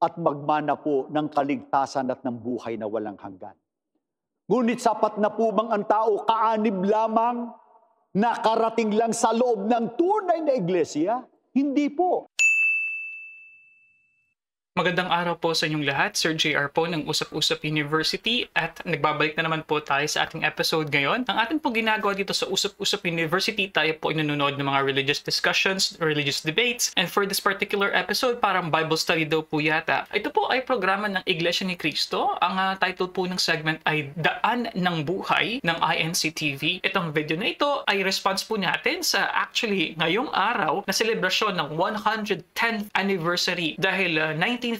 at magmana po ng kaligtasan at ng buhay na walang hanggan. Ngunit sapat na po bang ang tao kaanib lamang, nakarating lang sa loob ng tunay na iglesia? Hindi po. Magandang araw po sa inyong lahat. Sir JR po ng Usap-Usap University at nagbabalik na naman po tayo sa ating episode ngayon. Ang ating po ginagawa dito sa Usap-Usap University, tayo po nanonood ng mga religious discussions, religious debates, and for this particular episode, parang Bible study daw po yata. Ito po ay programa ng Iglesia ni Cristo. Ang title po ng segment ay Daan ng Buhay ng INC TV. Itong video na ito ay response po natin sa actually ngayong araw na selebrasyon ng 110th anniversary dahil 1914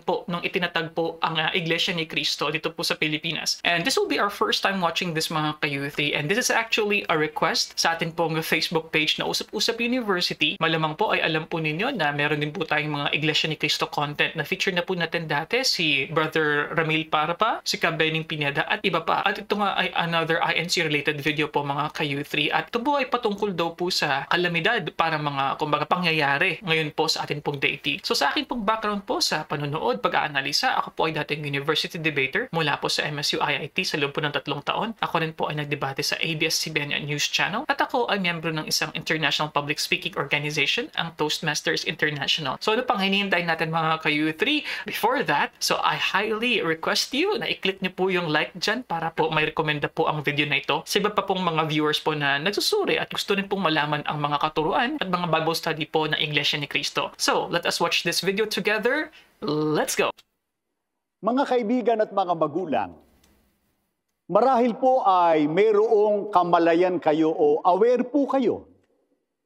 po nung itinatag po ang Iglesia ni Cristo dito po sa Pilipinas. And this will be our first time watching this mga ka-youthi. And this is actually a request sa atin pong Facebook page na Usap-Usap University. Malamang po ay alam po ninyo na meron din po tayong mga Iglesia ni Cristo content na feature na po natin dati si Brother Ramil Parapa, si Kabening Pineda at iba pa. At ito nga ay another INC related video po mga ka-youthi. At ito po ay patungkol daw po sa kalamidad para mga kumbaga pangyayari ngayon po sa atin pong deity. So sa akin pong background po sa panonood, pag-aanalisa, ako po ay dating university debater mula po sa MSU IIT sa loob po ng 3 taon. Ako rin po ay nagdebate sa ABS-CBN News Channel at ako ay miyembro ng isang international public speaking organization, ang Toastmasters International. So ano pang hinihintay natin mga ka-U3? Before that, so I highly request you na i-click niyo po yung like dyan para po may rekomenda po ang video na ito sa iba pa pong mga viewers po na nagsusuri at gusto rin pong malaman ang mga katuruan at mga Bible study po ng Iglesia ni Cristo. So let us watch this video together. Let's go! Mga kaibigan at mga magulang, marahil po ay mayroong kamalayan kayo o aware po kayo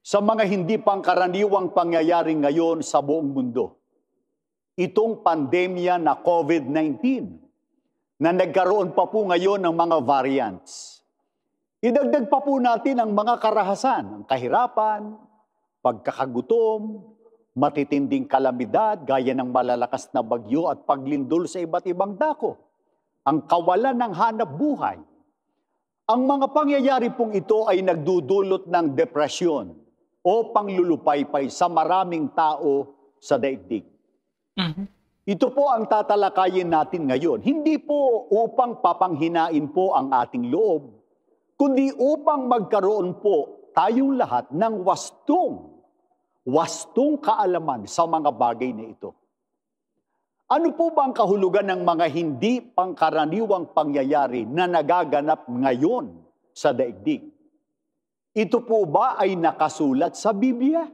sa mga hindi pangkaraniwang pangyayari ngayon sa buong mundo. Itong pandemya na COVID-19 na nagkaroon pa po ngayon ng mga variants. Idagdag pa po natin ang mga karahasan, ang kahirapan, pagkakagutom, matitinding kalamidad gaya ng malalakas na bagyo at paglindol sa iba't ibang dako, ang kawalan ng hanap buhay. Ang mga pangyayari pong ito ay nagdudulot ng depresyon o panglulupaypay sa maraming tao sa daigdig. Ito po ang tatalakayin natin ngayon. Hindi po upang papanghinain po ang ating loob, kundi upang magkaroon po tayong lahat ng wastong kaalaman sa mga bagay na ito. Ano po ba ang kahulugan ng mga hindi pangkaraniwang pangyayari na nagaganap ngayon sa daigdig? Ito po ba ay nakasulat sa Biblia?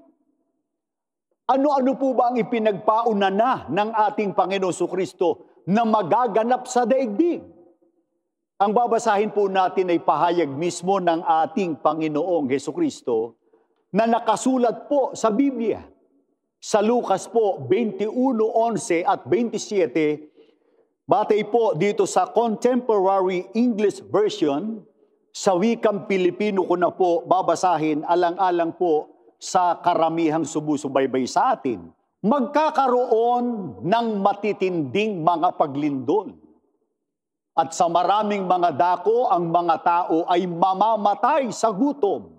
Ano-ano po ba ang ipinagpauna na ng ating Panginoon Jesucristo na magaganap sa daigdig? Ang babasahin po natin ay pahayag mismo ng ating Panginoong Jesucristo na nakasulat po sa Biblia. Sa Lucas po, 21:11 at 27, batay po dito sa Contemporary English Version, sa wikang Pilipino ko na po babasahin alang-alang po sa karamihang sumusubaybay sa atin. Magkakaroon ng matitinding mga paglindol. At sa maraming mga dako, ang mga tao ay mamamatay sa gutom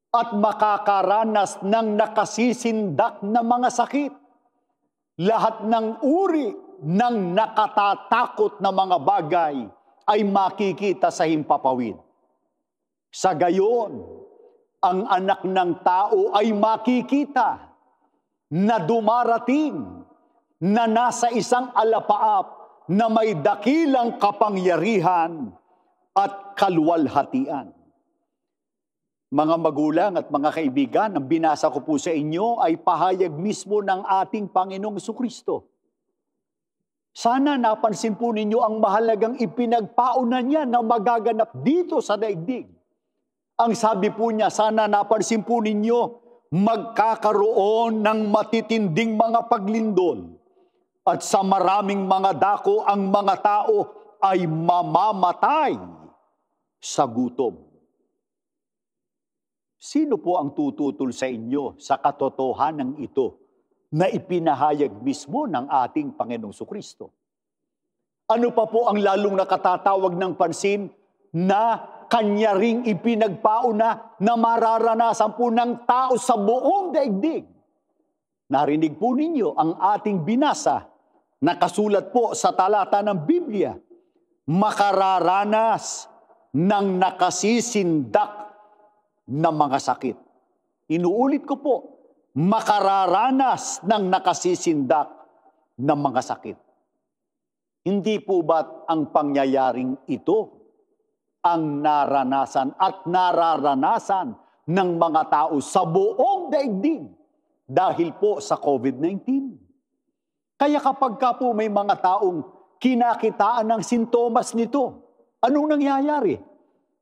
at makakaranas ng nakasisindak na mga sakit. Lahat ng uri ng nakatatakot na mga bagay ay makikita sa himpapawid. Sa gayon, ang anak ng tao ay makikita na dumarating na nasa isang alapaap na may dakilang kapangyarihan at kaluwalhatian. Mga magulang at mga kaibigan, ang binasa ko po sa inyo ay pahayag mismo ng ating Panginoong Jesucristo. Sana napansin po ninyo ang mahalagang ipinagpauna niya na magaganap dito sa daigdig. Ang sabi po niya, sana napansin po ninyo, magkakaroon ng matitinding mga paglindol. At sa maraming mga dako, ang mga tao ay mamamatay sa gutom. Sino po ang tututol sa inyo sa katotohanan ito na ipinahayag mismo ng ating Panginoong Jesucristo? Ano pa po ang lalong nakatatawag ng pansin na kanya ring ipinagpauna na mararanasan po ng tao sa buong daigdig? Narinig po ninyo ang ating binasa nakasulat po sa talata ng Biblia, makararanas ng nakasisindak na mga sakit. Inuulit ko po, makararanas ng nakasisindak na mga sakit. Hindi po ba't ang pangyayaring ito ang naranasan at nararanasan ng mga tao sa buong daigdig dahil po sa COVID-19? Kaya kapag ka po may mga taong kinakitaan ng sintomas nito, anong nangyayari?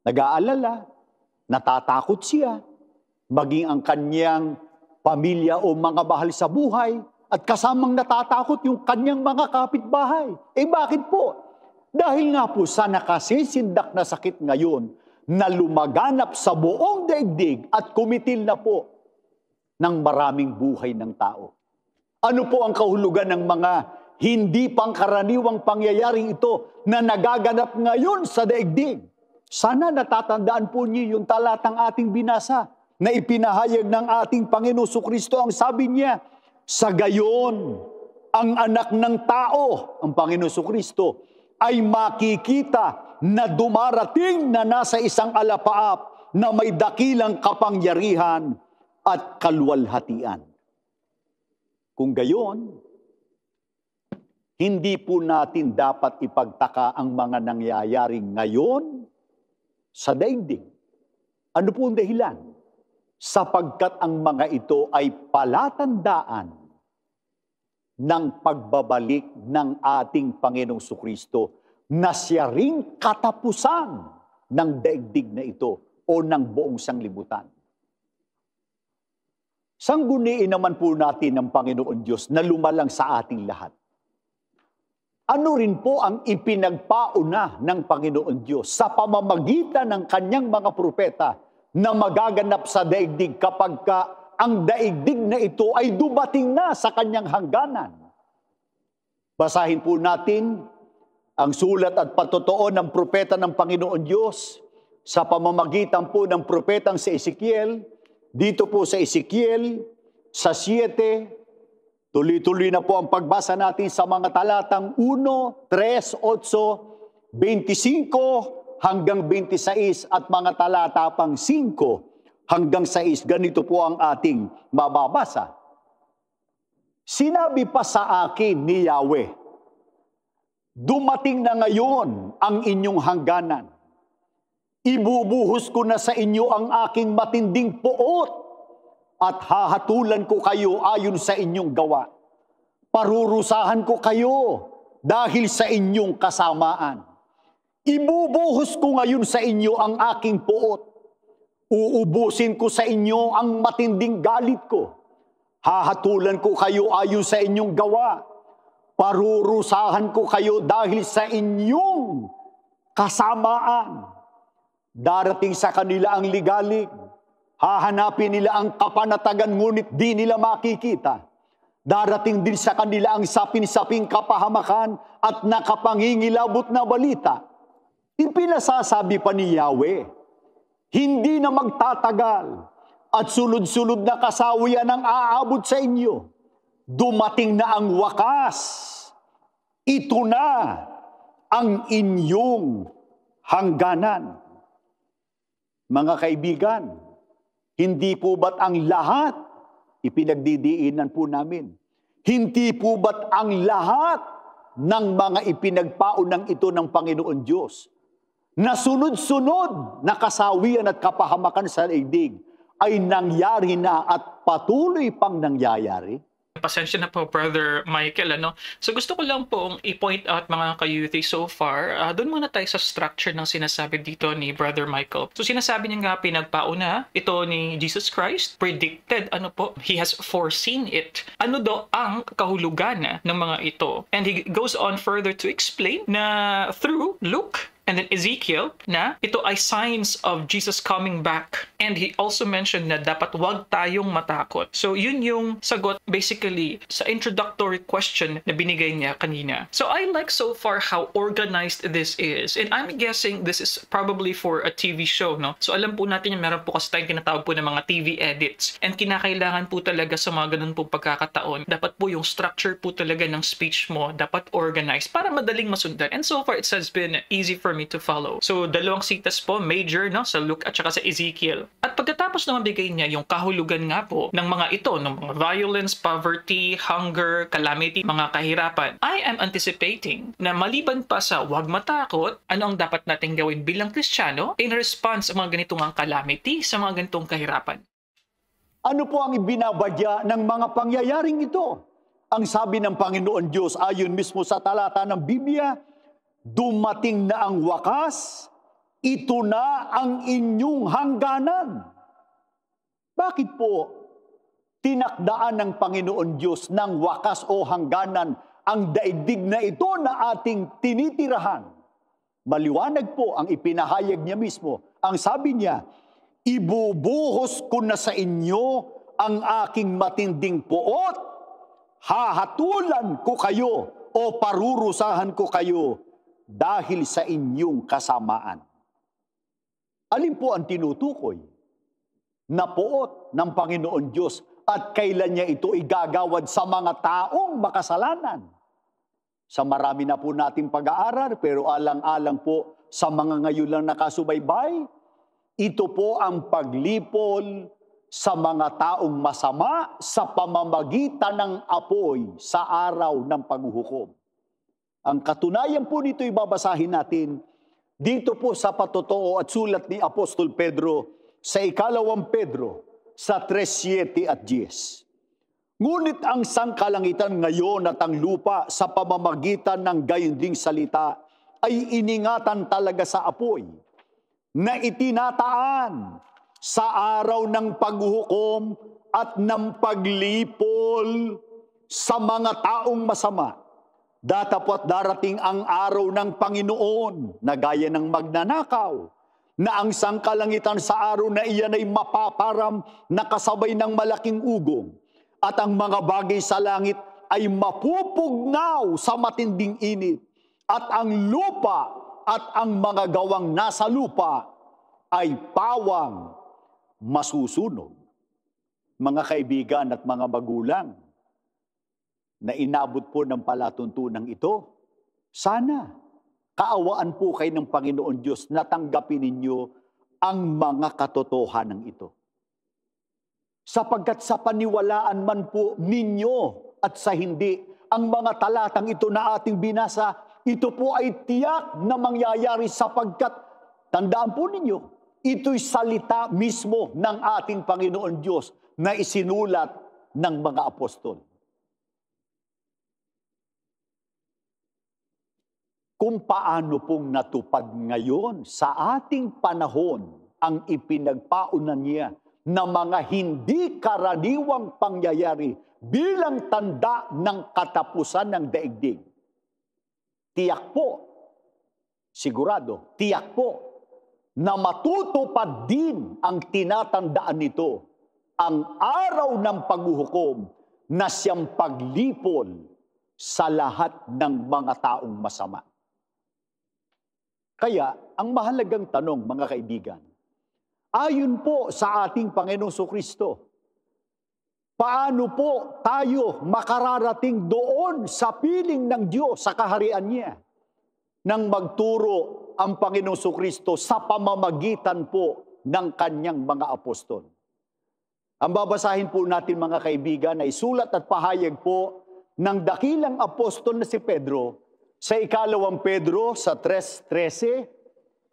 Nag-aalala, natatakot siya, maging ang kanyang pamilya o mga bahal sa buhay, at kasamang natatakot yung kanyang mga kapitbahay. Bakit po? Dahil nga po sa nakasisindak na sakit ngayon na lumaganap sa buong daigdig at kumitil na po ng maraming buhay ng tao. Ano po ang kahulugan ng mga hindi pangkaraniwang pangyayaring ito na nagaganap ngayon sa daigdig? Sana natatandaan po niyo yung talatang ating binasa na ipinahayag ng ating Panginoon Kristo. Ang sabi niya, sa gayon, ang anak ng tao, ang Panginoon Kristo, ay makikita na dumarating na nasa isang alapaap na may dakilang kapangyarihan at kaluwalhatian. Kung gayon, hindi po natin dapat ipagtaka ang mga nangyayaring ngayon sa daigdig. Ano po ang dahilan? Sapagkat ang mga ito ay palatandaan ng pagbabalik ng ating Panginoong Kristo na siya ring katapusan ng daigdig na ito o ng buong sanglibutan. Sangguniin naman po natin ng Panginoon Diyos na lumalang sa ating lahat. Ano rin po ang ipinagpauna ng Panginoon Diyos sa pamamagitan ng kanyang mga propeta na magaganap sa daigdig kapag ang daigdig na ito ay dumating na sa kanyang hangganan. Basahin po natin ang sulat at patotoo ng propeta ng Panginoon Diyos sa pamamagitan po ng propetang si Ezekiel. Dito po sa Ezekiel, sa 7, tuloy-tuloy na po ang pagbasa natin sa mga talatang 1, 3, 8, 25, hanggang 26 at mga talata pang 5 hanggang 6. Ganito po ang ating mababasa. Sinabi pa sa akin ni Yahweh, dumating na ngayon ang inyong hangganan. Ibubuhos ko na sa inyo ang aking matinding puot at hahatulan ko kayo ayon sa inyong gawa. Parurusahan ko kayo dahil sa inyong kasamaan. Ibubuhos ko ngayon sa inyo ang aking puot. Uubusin ko sa inyo ang matinding galit ko. Hahatulan ko kayo ayon sa inyong gawa. Parurusahan ko kayo dahil sa inyong kasamaan. Darating sa kanila ang ligalig. Hahanapin nila ang kapanatagan ngunit di nila makikita. Darating din sa kanila ang sapin-saping kapahamakan at nakapangingilabot na balita. Ipinasasabi pa ni Yahweh, hindi na magtatagal at sunod-sunod na kasawian ang aabot sa inyo. Dumating na ang wakas. Ito na ang inyong hangganan. Mga kaibigan, hindi po ba't ang lahat, ipinagdidiinan po namin, hindi po ba't ang lahat ng mga ipinagpaunang ito ng Panginoon Diyos na sunod-sunod na kasawian at kapahamakan sa daigdig ay nangyari na at patuloy pang nangyayari? Pasensya na po, Brother Michael. So gusto ko lang pong i-point out mga ka-youthy so far. Doon muna tayo sa structure ng sinasabi dito ni Brother Michael. So sinasabi niya nga pinagpauna, ito ni Jesus Christ, predicted, He has foreseen it. Ano daw ang kahulugan ng mga ito? And he goes on further to explain na through Luke And then Ezekiel na ito ay signs of Jesus coming back. And he also mentioned na dapat wag tayong matakot. So yun yung sagot basically sa introductory question na binigay niya kanina. So I like so far how organized this is. And I'm guessing this is probably for a TV show, no? So alam po natin yung meron po kasi tayong tinatawag po ng mga TV edits. And kinakailangan po talaga sa mga ganun po pagkakataon, dapat po yung structure po talaga ng speech mo dapat organized para madaling masundan. And so far, it has been easy for me to follow. So, dalawang sitas po, major, no, sa Luke at saka sa Ezekiel. At pagkatapos na mabigay niya yung kahulugan nga po ng mga ito, ng mga violence, poverty, hunger, calamity, mga kahirapan, I am anticipating na maliban pa sa wag matakot, ano ang dapat nating gawin bilang Kristiyano in response sa mga ganitong calamity, sa mga ganitong kahirapan. Ano po ang ibinabadya ng mga pangyayaring ito? Ang sabi ng Panginoon Diyos ayon mismo sa talata ng Biblia, dumating na ang wakas, ito na ang inyong hangganan. Bakit po tinakdaan ng Panginoon Diyos ng wakas o hangganan ang daigdig na ito na ating tinitirahan? Maliwanag po ang ipinahayag niya mismo. Ang sabi niya, ibubuhos ko na sa inyo ang aking matinding puot, hahatulan ko kayo o parurusahan ko kayo dahil sa inyong kasamaan. Alin po ang tinutukoy? Na puot ng Panginoon Diyos at kailan niya ito igagawad sa mga taong makasalanan. Sa marami na po nating pag-aaral, pero alang-alang po sa mga ngayon lang nakasubaybay, ito po ang paglipol sa mga taong masama sa pamamagitan ng apoy sa araw ng paghuhukom. Ang katunayan po nito ibabasahin natin dito po sa patotoo at sulat ni Apostol Pedro sa 2 Pedro sa 3:7 at 10. Ngunit ang sangkalangitan ngayon at ang lupa sa pamamagitan ng gayon ding salita ay iningatan talaga sa apoy na itinataan sa araw ng paghuhukom at ng paglipol sa mga taong masama. Datapot darating ang araw ng Panginoon na gaya ng magnanakaw, na ang sangkalangitan sa araw na iyan ay mapaparam na kasabay ng malaking ugong, at ang mga bagay sa langit ay mapupugnaw sa matinding init, at ang lupa at ang mga gawang nasa lupa ay pawang masusunog. Mga kaibigan at mga magulang, na inabot po ng palatuntunan ito, sana kaawaan po kayo ng Panginoon Diyos na tanggapin ninyo ang mga katotohanan ito. Sapagkat sa paniwalaan man po ninyo at sa hindi, ang mga talatang ito na ating binasa, ito po ay tiyak na mangyayari sapagkat, tandaan po ninyo, ito'y salita mismo ng ating Panginoon Diyos na isinulat ng mga apostol. Kung paano pong natupad ngayon sa ating panahon ang ipinagpaunan niya na mga hindi karaniwang pangyayari bilang tanda ng katapusan ng daigdig. Tiyak po, sigurado, tiyak po, na matutupad din ang tinatandaan nito, ang araw ng paghuhukom na siyang paglipol sa lahat ng mga taong masama. Kaya, ang mahalagang tanong, mga kaibigan, ayon po sa ating Panginoong Jesucristo, paano po tayo makararating doon sa piling ng Diyos, sa kaharian niya, nang magturo ang Panginoong Jesucristo sa pamamagitan po ng kanyang mga apostol? Ang babasahin po natin, mga kaibigan, ay sulat at pahayag po ng dakilang apostol na si Pedro sa 2 Pedro sa 3:13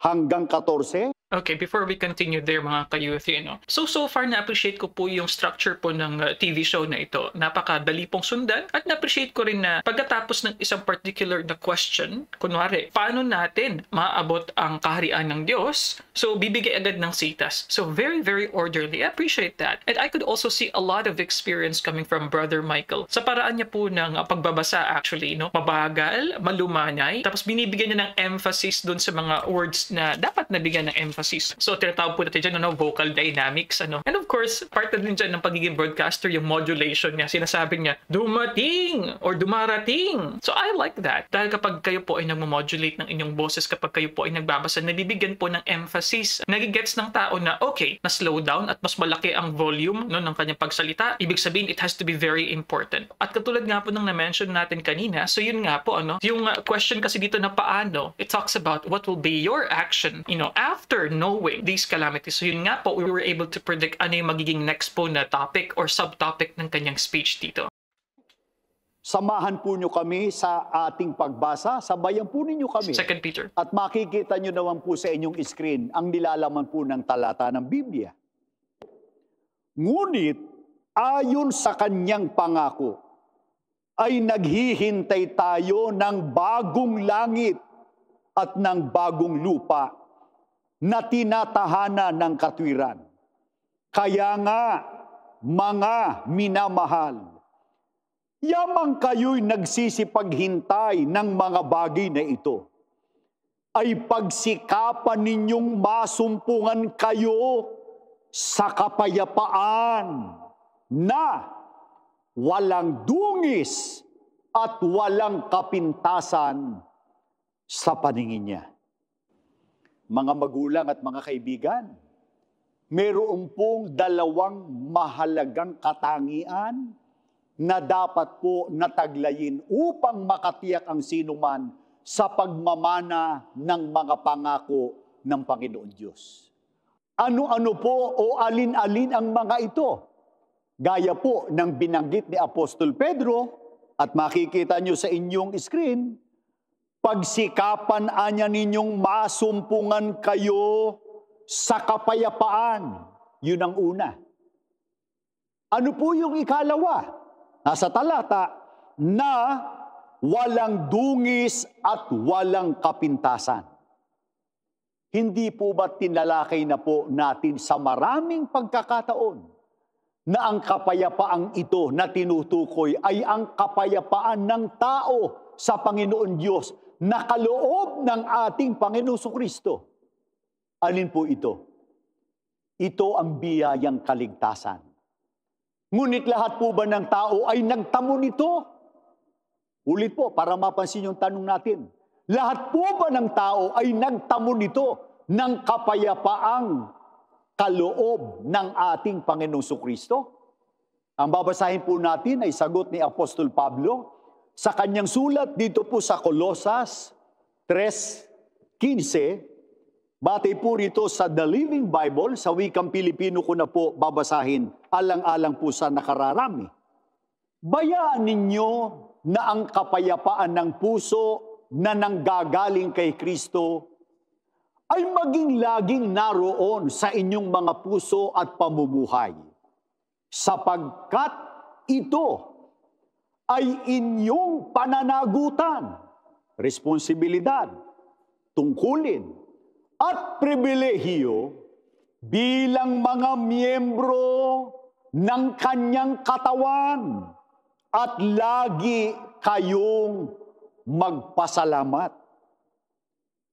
hanggang 14. Okay, before we continue there mga ka-youth, So far na-appreciate ko po yung structure po ng TV show na ito. Napakadali pong sundan at na-appreciate ko rin na pagkatapos ng isang particular na question, kunwari, paano natin maabot ang kaharian ng Diyos? So, bibigay agad ng sitas. So, very, very orderly. I appreciate that. And I could also see a lot of experience coming from Brother Michael. Sa paraan niya po ng pagbabasa actually, mabagal, malumanay, tapos binibigyan niya ng emphasis dun sa mga words na dapat nabigyan ng emphasis. So, tinatawag po natin dyan, vocal dynamics, And of course, part na din dyan ng pagiging broadcaster, yung modulation niya. Sinasabi niya, dumating or dumarating. So, I like that. Dahil kapag kayo po ay nagmamodulate ng inyong boses, kapag kayo po ay nagbabasa, nabibigyan po ng emphasis. Nagigets ng tao na, okay, na-slow down at mas malaki ang volume ng kanyang pagsalita. Ibig sabihin, it has to be very important. At katulad nga po ng na-mention natin kanina, so yun nga po, yung question kasi dito na paano, it talks about what will be your action, after knowing these calamities. So yun nga po, we were able to predict ano yung magiging next po na topic or subtopic ng kanyang speech dito. Samahan po nyo kami sa ating pagbasa. Sabayan po ninyo kami. 2 Peter. At makikita nyo naman po sa inyong screen ang nilalaman po ng talata ng Biblia. Ngunit, ayon sa kanyang pangako, ay naghihintay tayo ng bagong langit at ng bagong lupa na tinatahanan ng katwiran. Kaya nga, mga minamahal, yamang kayo'y nagsisipaghintay ng mga bagay na ito, ay pagsikapan ninyong masumpungan kayo sa kapayapaan na walang dungis at walang kapintasan sa paningin niya. Mga magulang at mga kaibigan, mayroon pong dalawang mahalagang katangian na dapat po nataglayin upang makatiyak ang sinuman sa pagmamana ng mga pangako ng Panginoon Diyos. Ano-ano po o alin-alin ang mga ito? Gaya po ng binanggit ni Apostol Pedro at makikita nyo sa inyong screen, pagsikapan anya ninyong masumpungan kayo sa kapayapaan. Yun ang una. Ano po yung ikalawa? Nasa talata, na walang dungis at walang kapintasan. Hindi po ba tinalakay na po natin sa maraming pagkakataon na ang kapayapaang ito na tinutukoy ay ang kapayapaan ng tao sa Panginoon Diyos na kaloob ng ating Panginoon Kristo? Alin po ito? Ito ang biyayang kaligtasan. Ngunit lahat po ba ng tao ay nagtamo nito? Ulit po, para mapansin yung tanong natin. Lahat po ba ng tao ay nagtamo nito ng kapayapaang kaloob ng ating Panginoong Kristo? Ang babasahin po natin ay sagot ni Apostol Pablo sa kanyang sulat dito po sa Colosas 3:15. Batay po rito sa The Living Bible, sa wikang Pilipino ko na po babasahin, alang-alang po sa nakararami. Bayaan ninyo na ang kapayapaan ng puso na nanggagaling kay Kristo ay maging laging naroon sa inyong mga puso at pamumuhay, sapagkat ito ay inyong pananagutan, responsibilidad, tungkulin, at pribilehiyo bilang mga miyembro ng kanyang katawan at lagi kayong magpasalamat.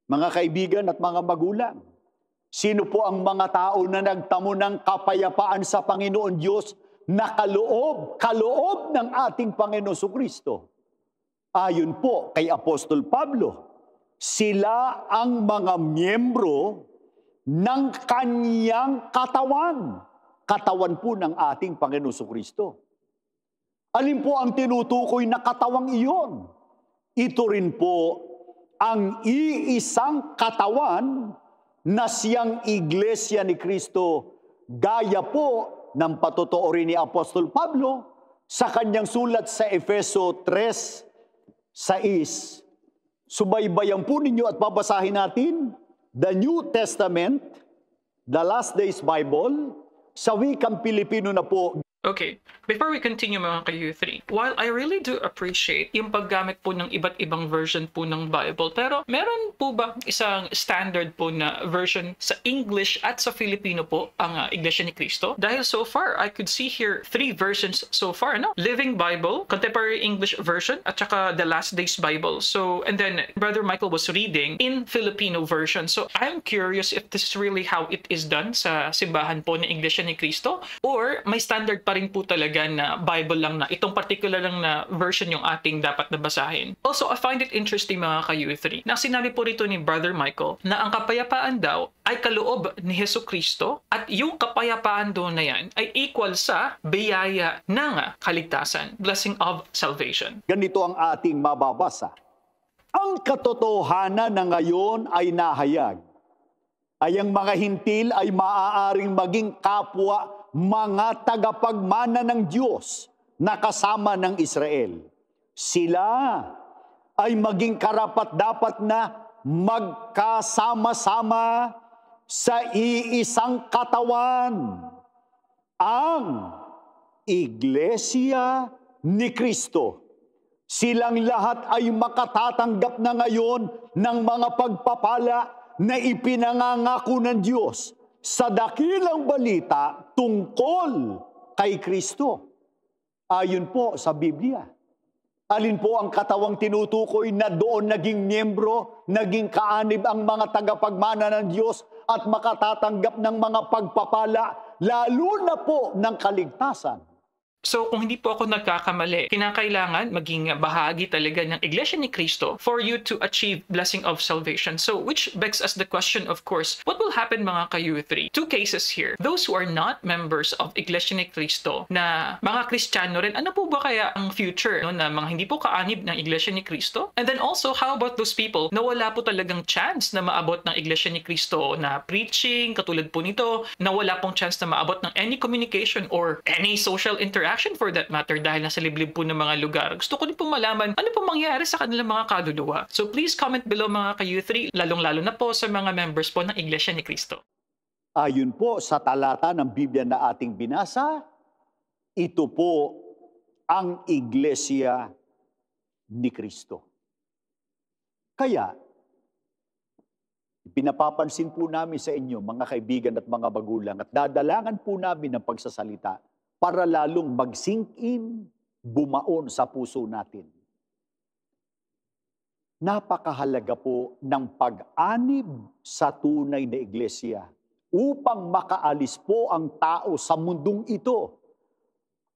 Mga kaibigan at mga magulang, sino po ang mga tao na nagtamo ng kapayapaan sa Panginoon Diyos na kaloob ng ating Panginoon Kristo? Ayon po kay Apostol Pablo, sila ang mga miyembro ng kanyang katawan. Katawan po ng ating Panginoon Kristo. Alin po ang tinutukoy na katawang iyon? Ito rin po ang iisang katawan na siyang Iglesia ni Kristo, gaya po ng patotoo rin ni Apostol Pablo sa kanyang sulat sa Efeso 3:6. Subaybayan po ninyo at babasahin natin the New Testament The Last Days Bible, sa wikang Pilipino na po. Okay, before we continue mga ka-U3, while I really do appreciate yung paggamit po ng iba't ibang version po ng Bible, pero meron po ba isang standard po na version sa English at sa Filipino po ang Iglesia ni Cristo? Dahil so far, I could see here 3 versions so far, no? Living Bible, Contemporary English Version, at saka The Last Days Bible. So, and then Brother Michael was reading in Filipino version. So, I'm curious if this is really how it is done sa simbahan po ng Iglesia ni Cristo, or may standard pa rin po talaga na Bible lang na itong particular lang na version yung ating dapat na basahin. Also, I find it interesting mga ka-U3 na sinabi po rito ni Brother Michael na ang kapayapaan daw ay kaloob ni Hesus Kristo at yung kapayapaan doon na yan ay equal sa biyaya ng kaligtasan, blessing of salvation. Ganito ang ating mababasa. Ang katotohanan na ngayon ay nahayag, ay ang mga hintil ay maaaring maging kapwa mga tagapagmana ng Diyos na kasama ng Israel. Sila ay maging karapat-dapat na magkasama-sama sa iisang katawan, ang Iglesia ni Cristo. Silang lahat ay makatatanggap na ngayon ng mga pagpapala na ipinangangako ng Diyos sa dakilang balita tungkol kay Kristo. Ayon po sa Biblia. Alin po ang katawang tinutukoy na doon naging miyembro, naging kaanib ang mga tagapagmana ng Diyos at makatatanggap ng mga pagpapala, lalo na po ng kaligtasan? So kung hindi po ako nagkakamali, kinakailangan maging bahagi talaga ng Iglesia ni Cristo for you to achieve blessing of salvation. So which begs us the question, of course, what will happen mga ka-U3? 2 cases here. Those who are not members of Iglesia ni Cristo na mga Kristiyano rin, ano po ba kaya ang future no, na mga hindi po kaanib ng Iglesia ni Cristo? And then also, how about those people na wala po talagang chance na maabot ng Iglesia ni Cristo na preaching, katulad po nito, na wala pong chance na maabot ng any communication or any social interaction for that matter dahil nasa liblib po ng mga lugar. Gusto ko din po malaman ano po mangyayari sa kanilang mga kaluluwa. So please comment below mga ka-U3, lalong-lalo na po sa mga members po ng Iglesia ni Cristo. Ayon po sa talata ng Biblia na ating binasa, ito po ang Iglesia ni Cristo. Kaya, pinapapansin po namin sa inyo, mga kaibigan at mga magulang, at dadalangan po namin ng pagsasalita para lalong mag-sink in, bumaon sa puso natin. Napakahalaga po ng pag-anib sa tunay na iglesia upang makaalis po ang tao sa mundong ito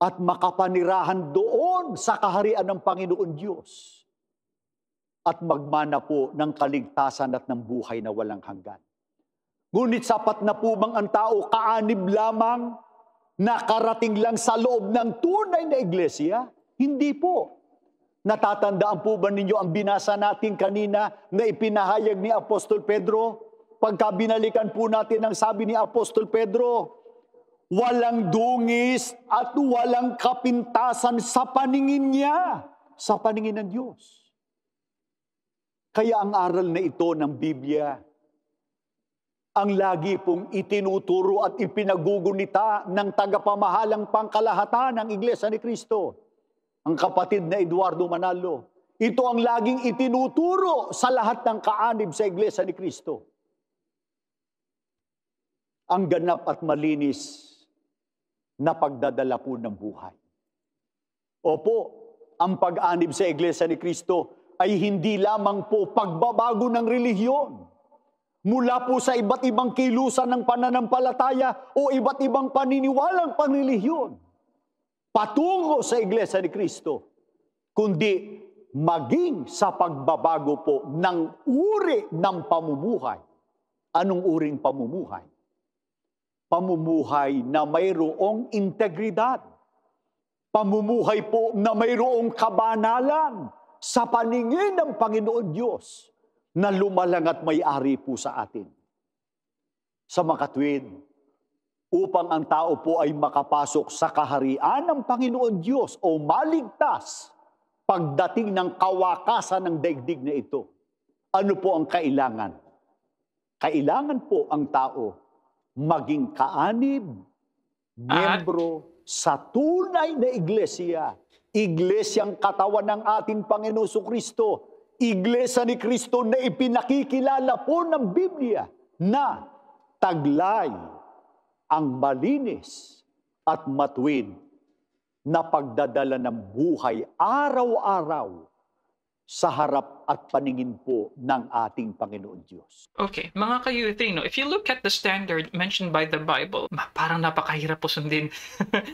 at makapanirahan doon sa kaharian ng Panginoon Diyos at magmana po ng kaligtasan at ng buhay na walang hanggan. Ngunit sapat na po bang ang tao kaanib lamang, nakarating lang sa loob ng tunay na iglesia? Hindi po. Natatandaan po ba ninyo ang binasa natin kanina na ipinahayag ni Apostol Pedro? Pagka binalikan po natin ang sabi ni Apostol Pedro, walang dungis at walang kapintasan sa paningin niya, sa paningin ng Diyos. Kaya ang aral na ito ng Biblia, ang lagi pong itinuturo at ipinagugunita ng tagapamahalang pangkalahatan ng Iglesia ni Cristo, ang kapatid na Eduardo Manalo. Ito ang laging itinuturo sa lahat ng kaanib sa Iglesia ni Cristo. Ang ganap at malinis na pagdadala po ng buhay. Opo, ang pag-anib sa Iglesia ni Cristo ay hindi lamang po pagbabago ng relihiyon. Mula po sa iba't ibang kilusan ng pananampalataya o iba't ibang paniniwalang panrelihiyon patungo sa Iglesia ni Cristo, kundi maging sa pagbabago po ng uri ng pamumuhay. Anong uring pamumuhay? Pamumuhay na mayroong integridad. Pamumuhay po na mayroong kabanalan sa paningin ng Panginoon Diyos na lumalang at may-ari po sa atin. Sa makatwid, upang ang tao po ay makapasok sa kaharian ng Panginoon Diyos o maligtas pagdating ng kawakasan ng daigdig na ito. Ano po ang kailangan? Kailangan po ang tao maging kaanib, miyembro sa tunay na iglesia. Iglesyang katawan ng ating Panginoon Kristo. Iglesia ni Kristo na ipinakikilala po ng Biblia na taglay ang malinis at matuwid na pagdadala ng buhay araw-araw sa harap at paningin po ng ating Panginoon Diyos. Okay, mga ka-youth, if you look at the standard mentioned by the Bible, parang napakahirap po sundin.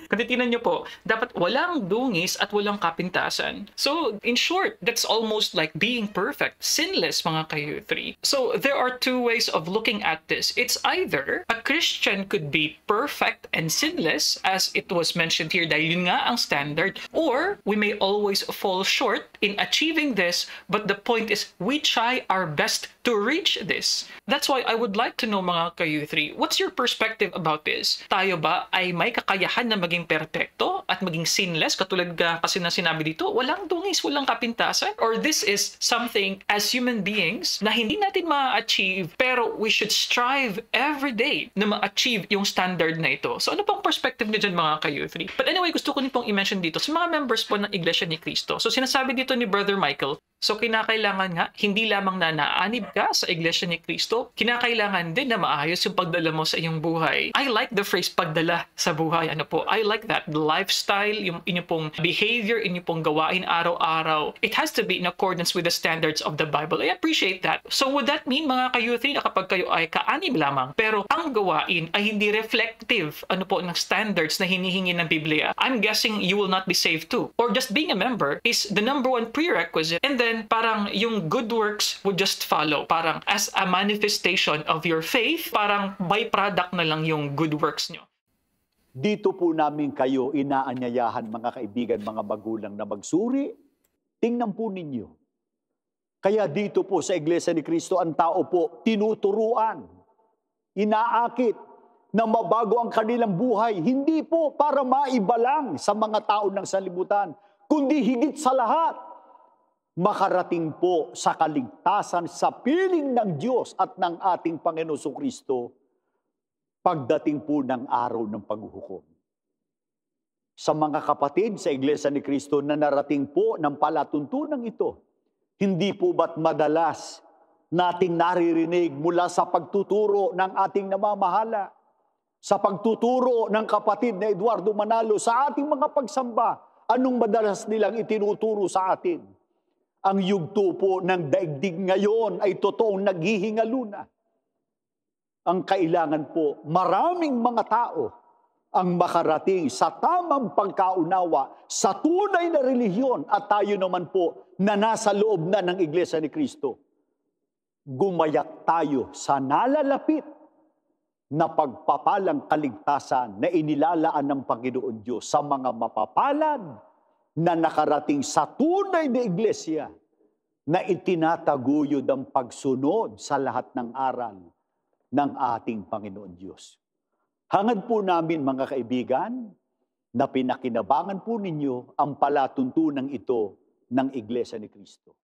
Kung titignan nyo po, dapat walang dungis at walang kapintasan. So, in short, that's almost like being perfect, sinless, mga ka-youth. So, there are two ways of looking at this. It's either a Christian could be perfect and sinless, as it was mentioned here, dahil yun nga ang standard, or we may always fall short in achieving this, but the point is we try our best to reach this. That's why I would like to know, mga ka-youth, what's your perspective about this? Tayo ba ay may kakayahan na maging perpekto at maging sinless, katulad ka kasi na sinabi dito, walang dungis, walang kapintasan? Or this is something as human beings na hindi natin ma-achieve, pero we should strive every day na ma-achieve yung standard na ito. So ano pang perspective niyo dyan, mga ka-youth? But anyway, gusto ko din pong i-mention dito sa mga members po ng Iglesia ni Cristo. So sinasabi dito ni Brother Michael, so kinakailangan nga, hindi lamang na naanib ka sa Iglesia ni Cristo, kinakailangan din na maayos yung pagdala mo sa iyong buhay. I like the phrase pagdala sa buhay. Ano po? I like that. The lifestyle, yung inyo pong behavior, inyo pong gawain araw-araw, it has to be in accordance with the standards of the Bible. I appreciate that. So would that mean, mga ka-youth, na kapag kayo ay kaanib lamang, pero ang gawain ay hindi reflective ng standards na hinihingi ng Biblia, I'm guessing you will not be saved too. Or just being a member is the number one prerequisite, and then parang yung good works would just follow. Parang as a manifestation of your faith, parang byproduct na lang yung good works nyo. Dito po namin kayo inaanyayahan, mga kaibigan, mga magulang, na magsuri. Tingnan po ninyo. Kaya dito po sa Iglesia ni Cristo, ang tao po tinuturuan, inaakit na mabago ang kanilang buhay. Hindi po para maibalang sa mga tao ng sanlibutan, kundi higit sa lahat, makarating po sa kaligtasan sa piling ng Diyos at ng ating Panginoon Kristo pagdating po ng araw ng paghuhukom. Sa mga kapatid sa Iglesia ni Cristo na narating po ng palatuntunan ito, hindi po ba't madalas nating naririnig mula sa pagtuturo ng ating namamahala, sa pagtuturo ng kapatid na Eduardo Manalo sa ating mga pagsamba, anong madalas nilang itinuturo sa atin? Ang yugto po ng daigdig ngayon ay totoong naghihingalo na. Ang kailangan po, maraming mga tao ang makarating sa tamang pagkaunawa sa tunay na relihiyon, at tayo naman po na nasa loob na ng Iglesia ni Cristo. Gumayak tayo sa nalalapit na pagpapalang kaligtasan na inilalaan ng Panginoon Diyos sa mga mapapalad na nakarating sa tunay na iglesia na itinataguyod ang pagsunod sa lahat ng aral ng ating Panginoon Diyos. Hangad po namin, mga kaibigan, na pinakinabangan po ninyo ang palatuntunan ito ng Iglesia ni Cristo.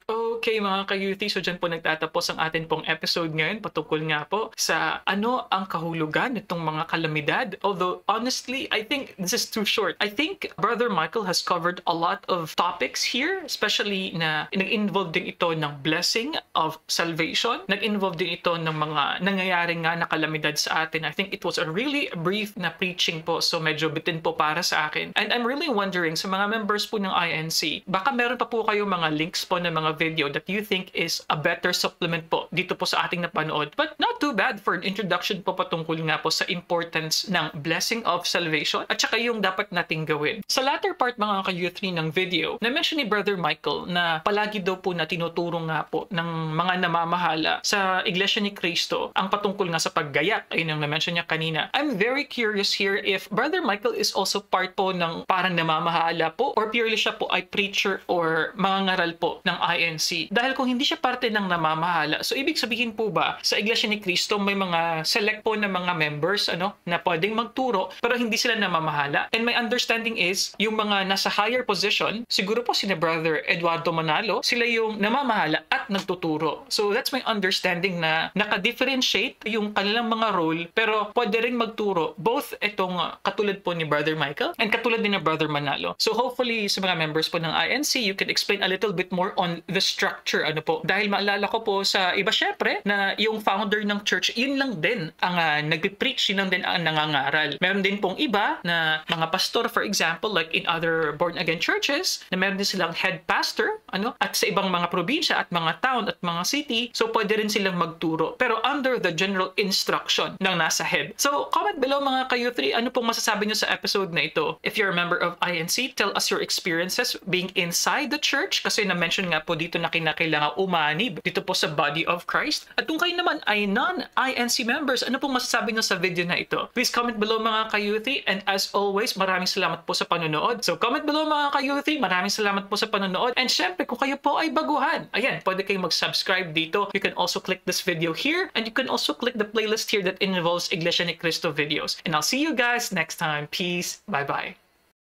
Okay, mga ka-youthie, so dyan po nagtatapos ang atin pong episode ngayon patungkol nga po sa ano ang kahulugan nitong mga kalamidad. Although, honestly, I think this is too short. I think Brother Michael has covered a lot of topics here, especially na nag-involve din ito ng blessing of salvation. Nag-involve din ito ng mga nangyayari nga na kalamidad sa atin. I think it was a really brief na preaching po, so medyo bitin po para sa akin. And I'm really wondering sa mga members po ng INC, baka meron pa po kayo mga links po ng mga video that you think is a better supplement po dito po sa ating napanood. But not too bad for an introduction po patungkol nga po sa importance ng blessing of salvation at saka yung dapat nating gawin. Sa latter part, mga ka-youth ng video, na-mention ni Brother Michael na palagi daw po na tinuturo nga po ng mga namamahala sa Iglesia ni Cristo ang patungkol nga sa paggayak. Ayun ang na-mention niya kanina. I'm very curious here if Brother Michael is also part po ng parang namamahala po, or purely siya po ay preacher or mga ngaral po ng INC. INC. Dahil kung hindi siya parte ng namamahala, so ibig sabihin po ba, sa Iglesia ni Cristo may mga select po na mga members na pwedeng magturo pero hindi sila namamahala? And my understanding is, yung mga nasa higher position, siguro po sina Brother Eduardo Manalo, sila yung namamahala at nagtuturo. So that's my understanding na naka-differentiate yung kanilang mga role pero pwede rin magturo both itong katulad po ni Brother Michael and katulad din ni Brother Manalo. So hopefully sa mga members po ng INC, you can explain a little bit more on the structure po. Dahil maalala ko po sa iba syempre na yung founder ng church, yun lang din ang nagpipreach, yun lang din ang nangangaral. Meron din pong iba na mga pastor, for example, like in other born-again churches, na meron din silang head pastor, at sa ibang mga probinsya at mga town at mga city, so pwede rin silang magturo. Pero under the general instruction ng nasa head. So comment below mga ka-U3, ano pong masasabi nyo sa episode na ito? If you're a member of INC, tell us your experiences being inside the church, kasi na-mention nga po dito na kinakailangan umanib dito po sa body of Christ. At kung kayo naman ay non-INC members, ano pong masasabi nyo sa video na ito? Please comment below mga ka-U3, and as always, maraming salamat po sa panonood. So comment below mga ka-U3, maraming salamat po sa panonood. And syempre, kung kayo po ay baguhan, ayan, pwede kayong mag-subscribe dito. You can also click this video here, and you can also click the playlist here that involves Iglesia ni Cristo videos. And I'll see you guys next time. Peace. Bye-bye.